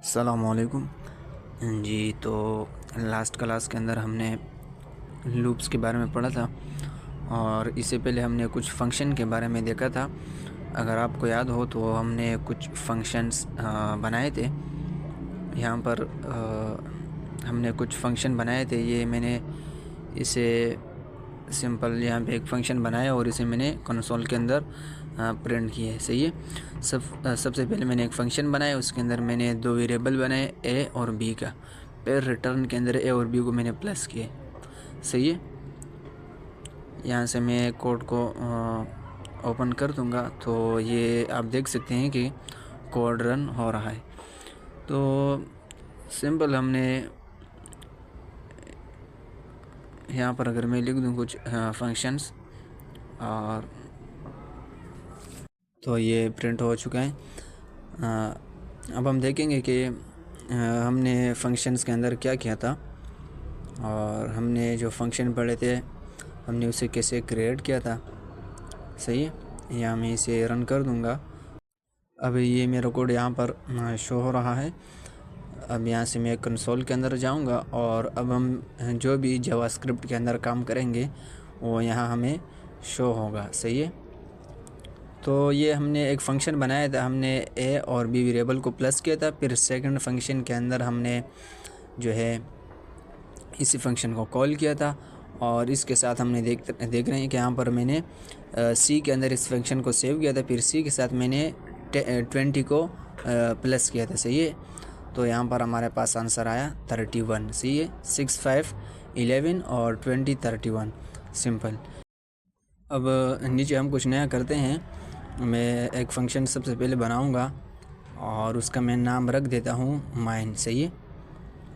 अस्सलामुअलैकुम जी। तो last class के अंदर हमने लूप्स के बारे में पढ़ा था और इससे पहले हमने कुछ फंक्शन के बारे में देखा था। अगर आपको याद हो तो हमने कुछ फंक्शंस बनाए थे। यहाँ पर हमने कुछ फंक्शन बनाए थे। ये मैंने इसे सिंपल यहाँ पे एक फंक्शन बनाया और इसे मैंने कंसोल के अंदर प्रिंट किया है। सही है। सबसे पहले मैंने एक फंक्शन बनाया, उसके अंदर मैंने दो वेरिएबल बनाए ए और बी का। फिर रिटर्न के अंदर ए और बी को मैंने प्लस किए। सही है। यहाँ से मैं कोड को ओपन कर दूँगा तो ये आप देख सकते हैं कि कोड रन हो रहा है। तो सिंपल हमने यहाँ पर अगर मैं लिख दूँ कुछ फंक्शंस और तो ये प्रिंट हो चुका है। अब हम देखेंगे कि हमने फंक्शंस के अंदर क्या किया था और हमने जो फंक्शन पढ़े थे हमने उसे कैसे क्रिएट किया था। सही है। यहाँ मैं इसे रन कर दूँगा। अब ये मेरा कोड यहाँ पर शो हो रहा है। अब यहाँ से मैं कंसोल के अंदर जाऊँगा और अब हम जो भी जावास्क्रिप्ट के अंदर काम करेंगे वो यहाँ हमें शो होगा। सही है। तो ये हमने एक फ़ंक्शन बनाया था, हमने ए और बी वेरिएबल को प्लस किया था। फिर सेकंड फंक्शन के अंदर हमने जो है इसी फंक्शन को कॉल किया था और इसके साथ हमने देख रहे हैं कि यहाँ पर मैंने सी के अंदर इस फंक्शन को सेव किया था। फिर सी के साथ मैंने 20 को प्लस किया था। सही है। तो यहाँ पर हमारे पास आंसर आया 31। सही है। 6, 5, 11 और 20, 31 सिंपल। अब नीचे हम कुछ नया करते हैं। मैं एक फ़ंक्शन सबसे पहले बनाऊंगा और उसका मैं नाम रख देता हूँ माइन। सही है।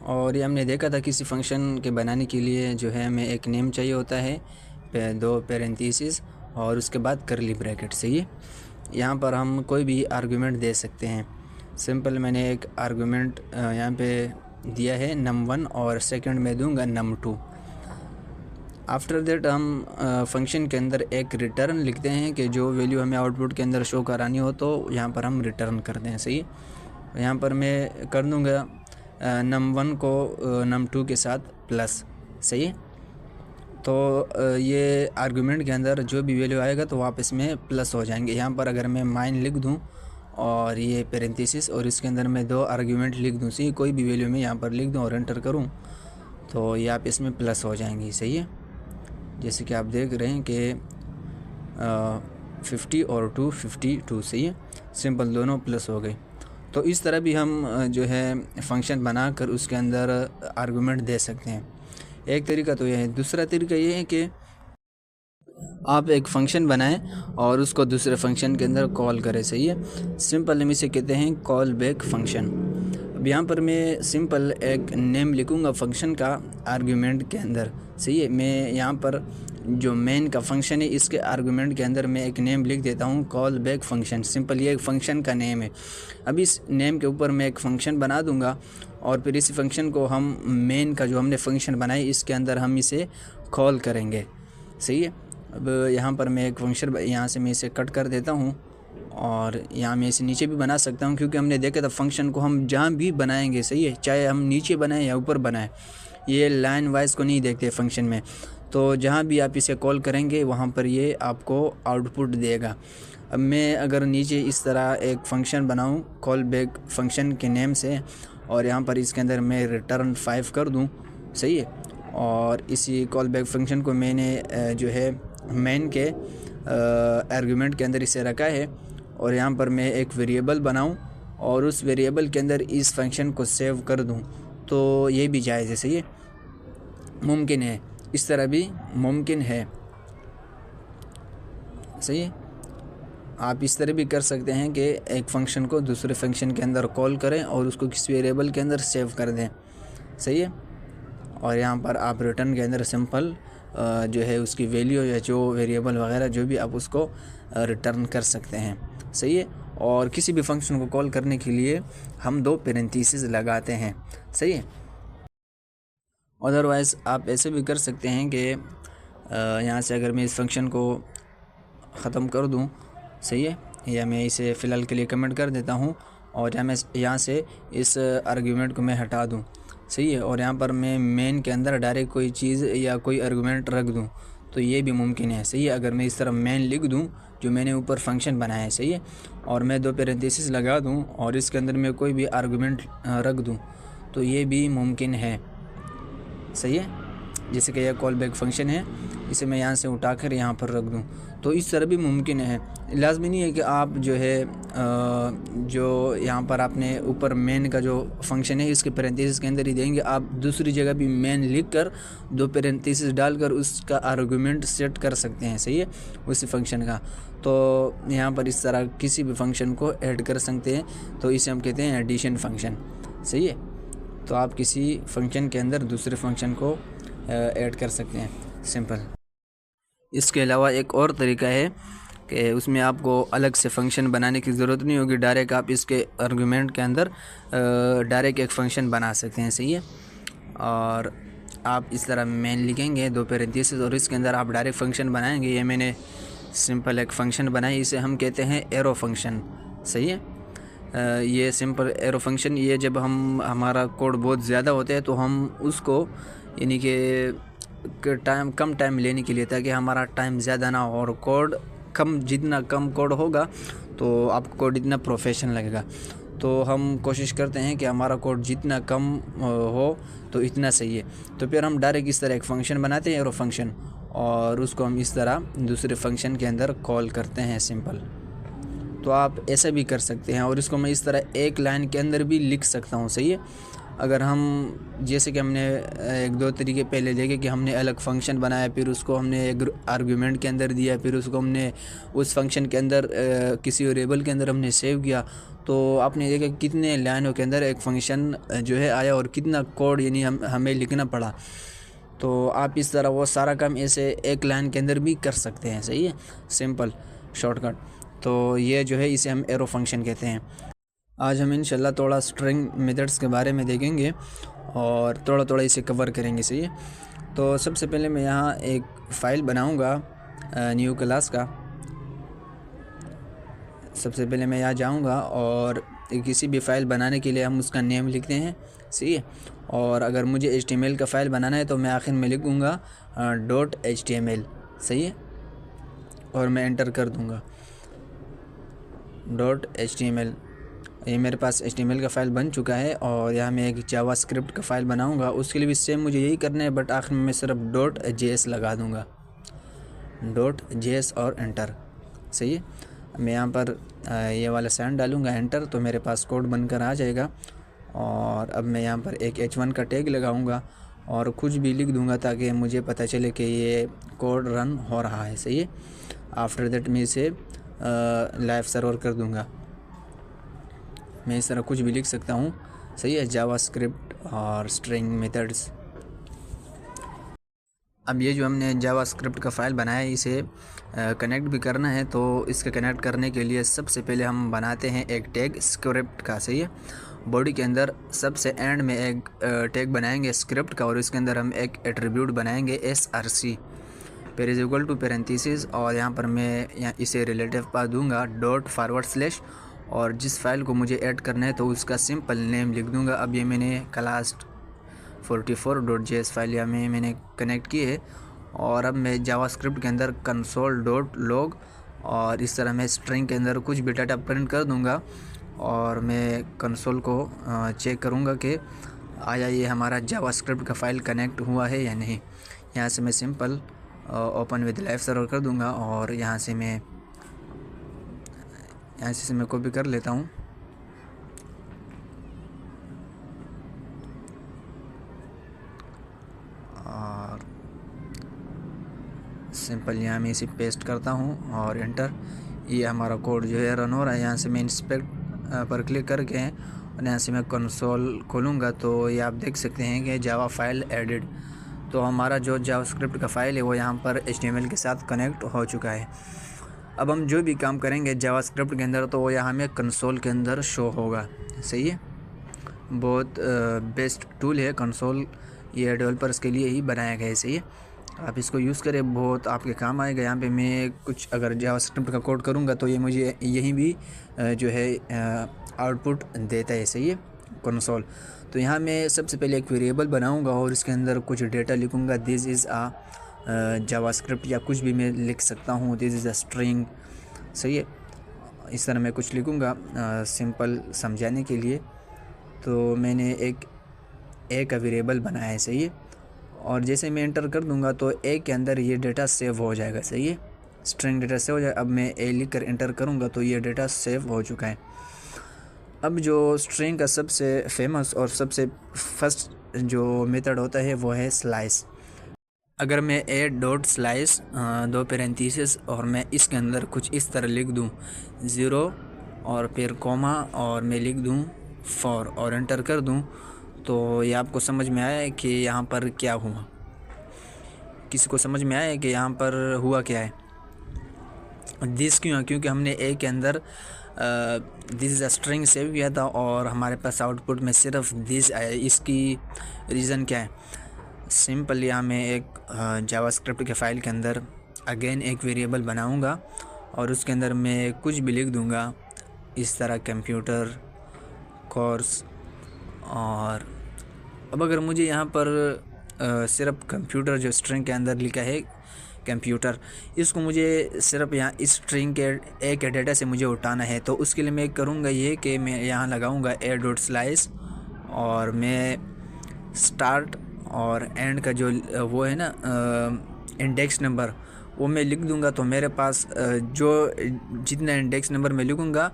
और ये हमने देखा था किसी फंक्शन के बनाने के लिए जो है हमें एक नेम चाहिए होता है, दो पैरेंथेसिस और उसके बाद करली ब्रैकेट। सही है। यहाँ पर हम कोई भी आर्गुमेंट दे सकते हैं। सिंपल मैंने एक आर्गुमेंट यहाँ पे दिया है num1 और सेकंड में दूंगा num2। आफ्टर दैट हम फंक्शन के अंदर एक रिटर्न लिखते हैं कि जो वैल्यू हमें आउटपुट के अंदर शो करानी हो तो यहाँ पर हम रिटर्न करते हैं। सही है। यहाँ पर मैं कर दूँगा num1 को num2 के साथ प्लस। सही है। तो ये आर्गुमेंट के अंदर जो भी वैल्यू आएगा तो वापस में प्लस हो जाएंगे। यहाँ पर अगर मैं माइन लिख दूँ और ये पैरेंथेसिस और इसके अंदर मैं दो आर्गुमेंट लिख दूँ, सही कोई भी वैल्यू मैं यहाँ पर लिख दूँ और एंटर करूँ तो ये आप इसमें प्लस हो जाएंगी। सही है। जैसे कि आप देख रहे हैं कि 50 और 252। सही है। सिंपल दोनों प्लस हो गए। तो इस तरह भी हम जो है फंक्शन बनाकर उसके अंदर आर्गुमेंट दे सकते हैं। एक तरीका तो यह है। दूसरा तरीका ये है कि आप एक फ़ंक्शन बनाएं और उसको दूसरे फंक्शन के अंदर कॉल करें। सही है। सिंपल हम इसे कहते हैं कॉल बैक फंक्शन। अब यहाँ पर मैं सिंपल एक नेम लिखूँगा फंक्शन का आर्गुमेंट के अंदर। सही है। मैं यहाँ पर जो मेन का फंक्शन है इसके आर्गुमेंट के अंदर मैं एक नेम लिख देता हूँ कॉल बैक फंक्शन। सिंपल ये एक फंक्शन का नेम है। अब इस नेम के ऊपर मैं एक फ़ंक्शन बना दूँगा और फिर इस फंक्शन को हम मेन का जो हमने फंक्शन बनाई इसके अंदर हम इसे कॉल करेंगे। सही है। अब यहाँ पर मैं एक फंक्शन यहाँ से मैं इसे कट कर देता हूँ और यहाँ मैं इसे नीचे भी बना सकता हूँ क्योंकि हमने देखा था फंक्शन को हम जहाँ भी बनाएंगे, सही है, चाहे हम नीचे बनाएं या ऊपर बनाएं, ये लाइन वाइज को नहीं देखते फंक्शन में। तो जहाँ भी आप इसे कॉल करेंगे वहाँ पर ये आपको आउटपुट देगा। अब मैं अगर नीचे इस तरह एक फ़ंक्शन बनाऊँ कॉल बैक फंक्शन के नेम से और यहाँ पर इसके अंदर मैं रिटर्न 5 कर दूँ। सही है। और इसी कॉल बैक फंक्शन को मैंने जो है मेन के आर्गुमेंट के अंदर इसे रखा है और यहाँ पर मैं एक वेरिएबल बनाऊँ और उस वेरिएबल के अंदर इस फंक्शन को सेव कर दूँ तो ये भी जायज़ है। सही है। मुमकिन है। इस तरह भी मुमकिन है। सही है। आप इस तरह भी कर सकते हैं कि एक फ़ंक्शन को दूसरे फंक्शन के अंदर कॉल करें और उसको किसी वेरिएबल के अंदर सेव कर दें। सही है। और यहाँ पर आप रिटर्न के अंदर सिंपल जो है उसकी वैल्यू या जो वेरिएबल वगैरह जो भी आप उसको रिटर्न कर सकते हैं। सही है। और किसी भी फंक्शन को कॉल करने के लिए हम दो पैरेंथेसिस लगाते हैं। सही है। अदरवाइज़ आप ऐसे भी कर सकते हैं कि यहाँ से अगर मैं इस फंक्शन को ख़त्म कर दूँ, सही है, या मैं इसे फ़िलहाल के लिए कमेंट कर देता हूँ और यहाँ से इस आर्गुमेंट को मैं हटा दूँ, सही है। और यहाँ पर मैं मेन के अंदर डायरेक्ट कोई चीज़ या कोई आर्गुमेंट रख दूँ तो ये भी मुमकिन है, सही है। अगर मैं इस तरह मेन लिख दूँ जो मैंने ऊपर फंक्शन बनाया है, सही है, और मैं 2 पैरेंथेसिस लगा दूँ और इसके अंदर मैं कोई भी आर्गुमेंट रख दूँ तो ये भी मुमकिन है, सही है। जैसे कि यह कॉल बैक फंक्शन है, इसे मैं यहाँ से उठाकर यहाँ पर रख दूँ तो इस तरह भी मुमकिन है। लाजमी नहीं है कि आप जो है जो यहाँ पर आपने ऊपर मेन का जो फंक्शन है इसके पैरेंथेसिस के अंदर ही देंगे, आप दूसरी जगह भी मेन लिख कर 2 पैरेंथेसिस डालकर उसका आर्गुमेंट सेट कर सकते हैं, सही है, उसी फंक्शन का। तो यहाँ पर इस तरह किसी भी फंक्शन को ऐड कर सकते हैं, तो इसे हम कहते हैं एडिशन फंक्शन, सही है। तो आप किसी फंक्शन के अंदर दूसरे फंक्शन को ऐड कर सकते हैं, सिंपल। इसके अलावा एक और तरीका है कि उसमें आपको अलग से फंक्शन बनाने की ज़रूरत नहीं होगी, डायरेक्ट आप इसके आर्गुमेंट के अंदर डायरेक्ट एक फ़ंक्शन बना सकते हैं, सही है। और आप इस तरह मेन लिखेंगे 2 पैरेंथेसिस और इसके अंदर आप डायरेक्ट फंक्शन बनाएंगे। ये मैंने सिंपल एक फ़ंक्शन बनाई, इसे हम कहते हैं एरो फंक्शन, सही है। ये सिंपल एरो फंक्शन, ये जब हमारा कोड बहुत ज़्यादा होता है तो हम उसको यानी कि कम टाइम लेने के लिए, ताकि हमारा टाइम ज़्यादा ना हो और कोड जितना कम कोड होगा तो आपको कोड इतना प्रोफेशनल लगेगा। तो हम कोशिश करते हैं कि हमारा कोड जितना कम हो तो इतना सही है। तो फिर हम डायरेक्ट इस तरह एक फ़ंक्शन बनाते हैं एरो फंक्शन और उसको हम इस तरह दूसरे फंक्शन के अंदर कॉल करते हैं, सिंपल। तो आप ऐसा भी कर सकते हैं और इसको मैं इस तरह एक लाइन के अंदर भी लिख सकता हूँ, सही है। अगर हम जैसे कि हमने 1-2 तरीके पहले देखे कि हमने अलग फ़ंक्शन बनाया, फिर उसको हमने एक आर्गुमेंट के अंदर दिया, फिर उसको हमने उस फंक्शन के अंदर किसी वेरिएबल के अंदर हमने सेव किया, तो आपने देखा कितने लाइनों के अंदर एक फ़ंक्शन जो है आया और कितना कोड यानी हमें लिखना पड़ा। तो आप इस तरह वो सारा काम ऐसे एक लाइन के अंदर भी कर सकते हैं, सही है, सिंपल शॉर्टकट। तो ये जो है इसे हम एरो फंक्शन कहते हैं। आज हम इंशाल्लाह थोड़ा स्ट्रिंग मेथड्स के बारे में देखेंगे और थोड़ा इसे कवर करेंगे, सही है। तो सबसे पहले मैं यहाँ एक फ़ाइल बनाऊँगा न्यू क्लास का। सबसे पहले मैं यहाँ जाऊँगा और किसी भी फ़ाइल बनाने के लिए हम उसका नेम लिखते हैं, सही है। और अगर मुझे HTML का फ़ाइल बनाना है तो मैं आखिर में लिखूँगा .html, सही है, और मैं एंटर कर दूँगा .html। ये मेरे पास HTML का फ़ाइल बन चुका है और यहाँ मैं एक जावास्क्रिप्ट का फ़ाइल बनाऊँगा। उसके लिए भी सेम मुझे यही करना है, बट आखिर में मैं सिर्फ .js लगा दूँगा, .js और एंटर, सही है। मैं यहाँ पर ये वाला साइन डालूँगा एंटर, तो मेरे पास कोड बनकर आ जाएगा। और अब मैं यहाँ पर एक h1 का टैग लगाऊँगा और कुछ भी लिख दूँगा ताकि मुझे पता चले कि ये कोड रन हो रहा है, सही है। आफ्टर दैट मैं इसे लाइव सर्वर कर दूँगा। मैं इस तरह कुछ भी लिख सकता हूँ, सही है, जावास्क्रिप्ट और स्ट्रिंग मेथड्स। अब ये जो हमने जावास्क्रिप्ट का फ़ाइल बनाया है इसे कनेक्ट भी करना है, तो इसके कनेक्ट करने के लिए सबसे पहले हम बनाते हैं एक टैग स्क्रिप्ट का, सही है। बॉडी के अंदर सबसे एंड में एक टैग बनाएंगे स्क्रिप्ट का और इसके अंदर हम एक एट्रीब्यूट बनाएंगे src, फिर इज इक्वल टू पैरेंथेसिस, और यहाँ पर मैं इसे रिलेटिव पाथ दूंगा ./ और जिस फाइल को मुझे ऐड करना है तो उसका सिंपल नेम लिख दूंगा। अब ये मैंने क्लास 44.js फाइल यहाँ में मैंने कनेक्ट की है और अब मैं जावास्क्रिप्ट के अंदर console.log और इस तरह मैं स्ट्रिंग के अंदर कुछ भी डाटा प्रिंट कर दूंगा और मैं कंसोल को चेक करूंगा कि आया ये हमारा जावास्क्रिप्ट का फ़ाइल कनेक्ट हुआ है या नहीं। यहाँ से मैं simple open with live server कर दूंगा और यहाँ से मैं कॉपी कर लेता हूँ और सिंपल यहाँ मैं इसे पेस्ट करता हूँ और एंटर। ये हमारा कोड जो है रन हो रहा है। यहाँ से मैं इंस्पेक्ट पर क्लिक करके और यहाँ से मैं कंसोल खोलूँगा तो ये आप देख सकते हैं कि जावा फाइल एडिड। तो हमारा जो जावास्क्रिप्ट का फ़ाइल है वो यहाँ पर HTML के साथ कनेक्ट हो चुका है। अब हम जो भी काम करेंगे जावास्क्रिप्ट के अंदर तो वो यहाँ में कंसोल के अंदर शो होगा, सही है। बहुत बेस्ट टूल है कंसोल, ये डेवलपर्स के लिए ही बनाया गया है, सही है। आप इसको यूज़ करें, बहुत आपके काम आएगा। यहाँ पे मैं कुछ अगर जावास्क्रिप्ट का कोड करूँगा तो ये मुझे यहीं भी जो है आउटपुट देता है, सही है, कंसोल। तो यहाँ मैं सबसे पहले एक वेरिएबल बनाऊँगा और इसके अंदर कुछ डेटा लिखूँगा। दिस इज़ आ जावास्क्रिप्ट या कुछ भी मैं लिख सकता हूँ, दिस इज़ अ स्ट्रिंग, सही है। इस तरह मैं कुछ लिखूँगा सिंपल समझाने के लिए। तो मैंने ए का वेरिएबल बनाया है, सही है। और जैसे मैं एंटर कर दूंगा तो ए के अंदर ये डेटा सेव हो जाएगा, सही है, स्ट्रिंग डेटा सेव हो जाएगा। अब मैं ए लिख कर एंटर करूंगा तो ये डेटा सेव हो चुका है। अब जो स्ट्रिंग का सबसे फेमस और सबसे फर्स्ट जो मेथड होता है वो है स्लाइस। अगर मैं ए डॉट स्लाइस 2 पैरेंथेसिस और मैं इसके अंदर कुछ इस तरह लिख दूं 0 और फिर कॉमा और मैं लिख दूं फॉर और एंटर कर दूं, तो ये आपको समझ में आया है कि यहाँ पर क्या हुआ? किसी को समझ में आया है कि यहाँ पर हुआ क्या है? दिस क्यों है? क्योंकि हमने ए के अंदर this is a string save किया था और हमारे पास आउटपुट में सिर्फ दिस आया। इसकी रीज़न क्या है? सिंपल, यहाँ मैं एक जावास्क्रिप्ट के फ़ाइल के अंदर अगेन एक वेरिएबल बनाऊंगा और उसके अंदर मैं कुछ भी लिख दूंगा इस तरह, कंप्यूटर कोर्स। और अब अगर मुझे यहाँ पर सिर्फ कंप्यूटर जो स्ट्रिंग के अंदर लिखा है कंप्यूटर, इसको मुझे सिर्फ यहाँ इस स्ट्रिंग के ए के डेटा से मुझे उठाना है, तो उसके लिए मैं करूँगा ये कि मैं यहाँ लगाऊँगा ए डॉट स्लाइस और मैं स्टार्ट और एंड का जो वो है ना इंडेक्स नंबर, वो मैं लिख दूँगा। तो मेरे पास जो जितना इंडेक्स नंबर मैं लिखूँगा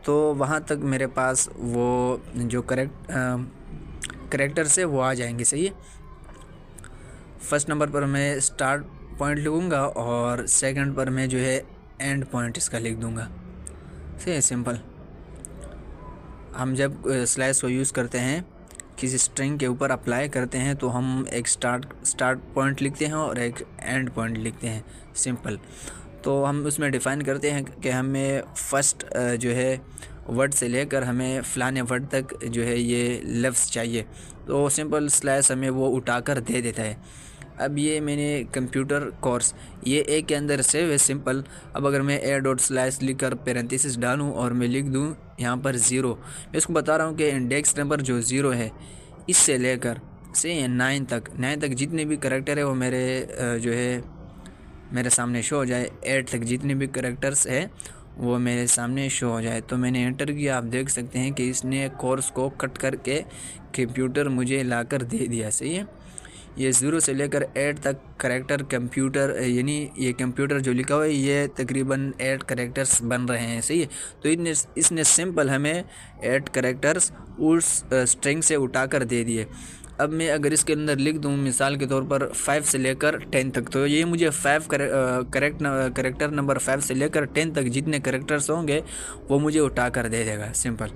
तो वहाँ तक मेरे पास वो जो करेक्टर्स है वो आ जाएंगे, सही है। फर्स्ट नंबर पर मैं स्टार्ट पॉइंट लिखूँगा और सेकंड पर मैं जो है एंड पॉइंट इसका लिख दूँगा, सही है, सिंपल। हम जब स्लैश को यूज़ करते हैं किसी स्ट्रिंग के ऊपर अप्लाई करते हैं तो हम एक स्टार्ट पॉइंट लिखते हैं और एक एंड पॉइंट लिखते हैं, सिंपल। तो हम उसमें डिफ़ाइन करते हैं कि हमें फ़र्स्ट जो है वर्ड से लेकर हमें फ़लाने वर्ड तक जो है ये लफ्ज़ चाहिए, तो सिंपल स्लैश हमें वो उठाकर दे देता है। अब ये मैंने कंप्यूटर कोर्स ये ए के अंदर सेव है, सिंपल। अब अगर मैं ए डॉट स्लैश लिख कर पैरेंथेसिस डालूँ और मैं लिख दूँ यहाँ पर 0, मैं इसको बता रहा हूँ कि इंडेक्स नंबर जो 0 है इससे लेकर से 9 तक जितने भी करैक्टर है वो मेरे जो है मेरे सामने शो हो जाए। 8 तक जितने भी करैक्टर्स है वो मेरे सामने शो हो जाए। तो मैंने एंटर किया, आप देख सकते हैं कि इसने कोर्स को कट करके कंप्यूटर मुझे लाकर दे दिया, सही है। ये 0 से लेकर 8 तक करैक्टर कंप्यूटर, यानी ये कंप्यूटर जो लिखा हुआ है ये तकरीबन 8 करैक्टर्स बन रहे हैं, सही है। तो इसने सिंपल हमें 8 करैक्टर्स उस स्ट्रिंग से उठाकर दे दिए। अब मैं अगर इसके अंदर लिख दूं मिसाल के तौर पर 5 से लेकर 10 तक, तो ये मुझे 5 करैक्टर नंबर 5 से लेकर 10 तक जितने करैक्टर्स होंगे वो मुझे उठा कर दे देगा, सिंपल।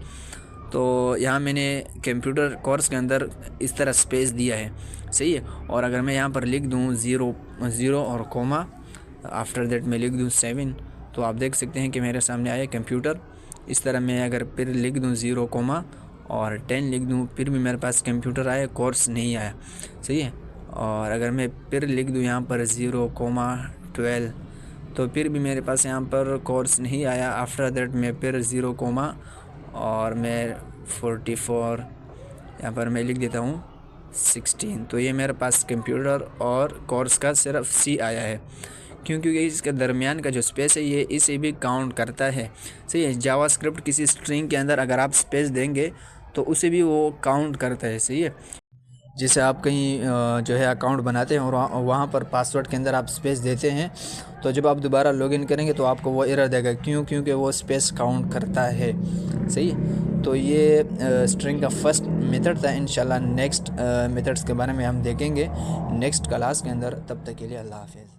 तो यहाँ मैंने कंप्यूटर कोर्स के अंदर इस तरह स्पेस दिया है, सही है। और अगर मैं यहाँ पर लिख दूँ 0 और कोमा, आफ्टर दैट मैं लिख दूँ 7, तो आप देख सकते हैं कि मेरे सामने आया कंप्यूटर। इस तरह मैं अगर फिर लिख दूँ 0 कोमा और 10 लिख दूँ, फिर भी मेरे पास कंप्यूटर आया, कोर्स नहीं आया, सही है। और अगर मैं फिर लिख दूँ यहाँ पर 0,12, तो फिर भी मेरे पास यहाँ पर कोर्स नहीं आया। आफ्टर दैट मैं फिर 0 कोमा और मैं 44 यहाँ पर मैं लिख देता हूँ 16, तो ये मेरे पास कंप्यूटर और कोर्स का सिर्फ C आया है, क्योंकि इसके दरमियान का जो स्पेस है ये इसे भी काउंट करता है, सही है। जावास्क्रिप्ट किसी स्ट्रिंग के अंदर अगर आप स्पेस देंगे तो उसे भी वो काउंट करता है, सही है। जैसे आप कहीं जो है अकाउंट बनाते हैं और वहाँ पर पासवर्ड के अंदर आप स्पेस देते हैं, तो जब आप दोबारा लॉगिन करेंगे तो आपको वो एरर देगा, क्योंकि वो स्पेस काउंट करता है, सही। तो ये स्ट्रिंग का फर्स्ट मेथड था। इंशाल्लाह नेक्स्ट मेथड्स के बारे में हम देखेंगे नेक्स्ट क्लास के अंदर। तब तक के लिए अल्लाह हाफ़िज़।